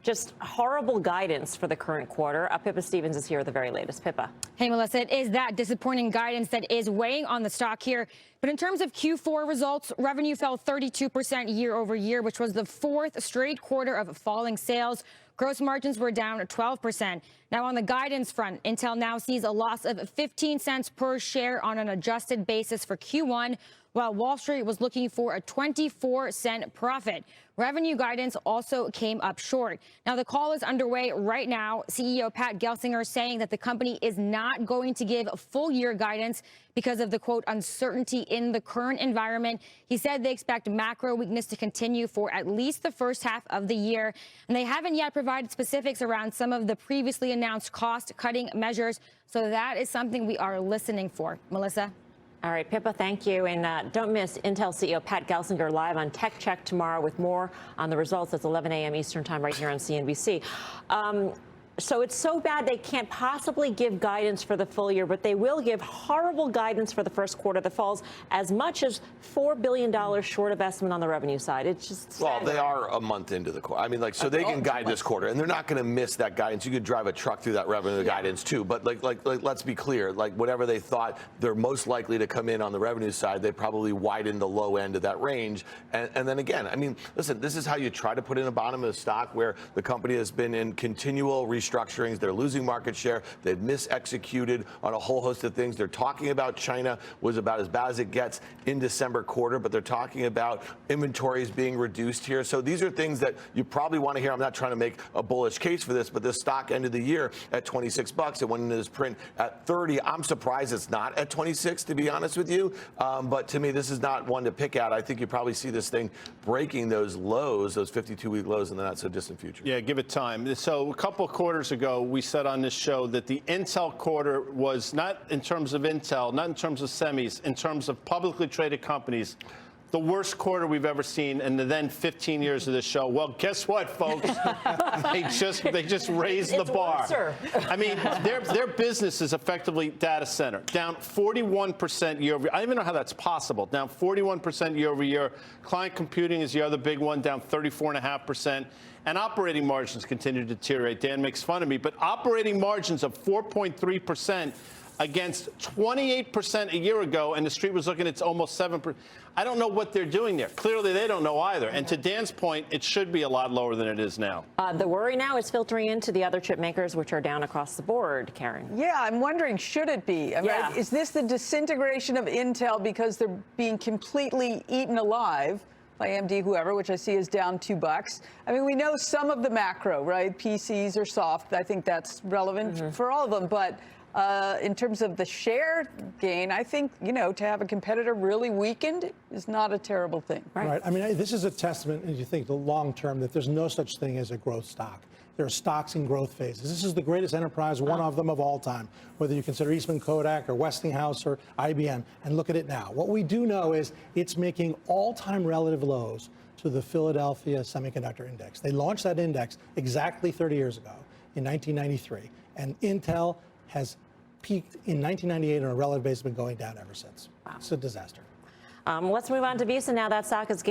just horrible guidance for the current quarter. Pippa Stevens is here with the very latest. Pippa. Hey, Melissa, it is that disappointing guidance that is weighing on the stock here. But in terms of Q4 results, revenue fell 32% year over year, which was the fourth straight quarter of falling sales. Gross margins were down 12%. Now, on the guidance front, Intel now sees a loss of 15 cents per share on an adjusted basis for Q1, while Wall Street was looking for a 24-cent profit. Revenue guidance also came up short. Now, the call is underway right now. CEO Pat Gelsinger saying that the company is not going to give full year guidance because of the, quote, uncertainty in the current environment. He said they expect macro weakness to continue for at least the first half of the year. And they haven't yet provided specifics around some of the previously announced cost-cutting measures. So that is something we are listening for. Melissa? All right, Pippa, thank you. And don't miss Intel CEO Pat Gelsinger live on Tech Check tomorrow with more on the results. It's 11 a.m. Eastern time right here on CNBC. So it's so bad they can't possibly give guidance for the full year, but they will give horrible guidance for the first quarter that falls as much as $4 billion short of estimate on the revenue side. It's just sad. Well, they are a month into the quarter. I mean, so they can guide this quarter, and they're not going to miss that guidance. You could drive a truck through that revenue guidance too. But let's be clear. Like whatever they thought they're most likely to come in on the revenue side, they probably widened the low end of that range. And then again, I mean, listen, this is how you try to put in a bottom of the stock where the company has been in continual restructurings. They're losing market share. They've misexecuted on a whole host of things. They're talking about China was about as bad as it gets in December quarter, but they're talking about inventories being reduced here. So these are things that you probably want to hear. I'm not trying to make a bullish case for this, but this stock ended the year at 26 bucks. It went into this print at 30. I'm surprised it's not at 26, to be honest with you. But to me, this is not one to pick at. I think you probably see this thing breaking those lows, those 52-week lows in the not so distant future. Yeah, give it time. So a couple of quarters ago, we said on this show that the Intel quarter was not in terms of Intel, not in terms of semis, in terms of publicly traded companies, the worst quarter we've ever seen in the then 15 years of this show. Well, guess what, folks? they just raised the bar. I mean, their business is effectively data center, down 41% year over year. I don't even know how that's possible. Down 41% year over year. Client computing is the other big one, down 34.5%. And operating margins continue to deteriorate. Dan makes fun of me, but operating margins of 4.3% against 28% a year ago, and the street was looking at almost 7%. I don't know what they're doing there. Clearly, they don't know either. And to Dan's point, it should be a lot lower than it is now. The worry now is filtering into the other chip makers, which are down across the board, Karen. Yeah, I'm wondering, should it be? I mean, is this the disintegration of Intel because they're being completely eaten alive by AMD, whoever, which I see is down $2. I mean, we know some of the macro, right? PCs are soft. I think that's relevant for all of them. But in terms of the share gain, I think, to have a competitor really weakened is not a terrible thing. Right. I mean, this is a testament, as you think, the long term, that there's no such thing as a growth stock. There are stocks in growth phases. This is the greatest enterprise, one of them of all time, whether you consider Eastman Kodak or Westinghouse or IBM. And look at it now. What we do know is it's making all-time relative lows to the Philadelphia Semiconductor Index. They launched that index exactly 30 years ago in 1993. And Intel has peaked in 1998 on a relative basis, been going down ever since. Wow. It's a disaster. Let's move on to Visa now. That stock is gaining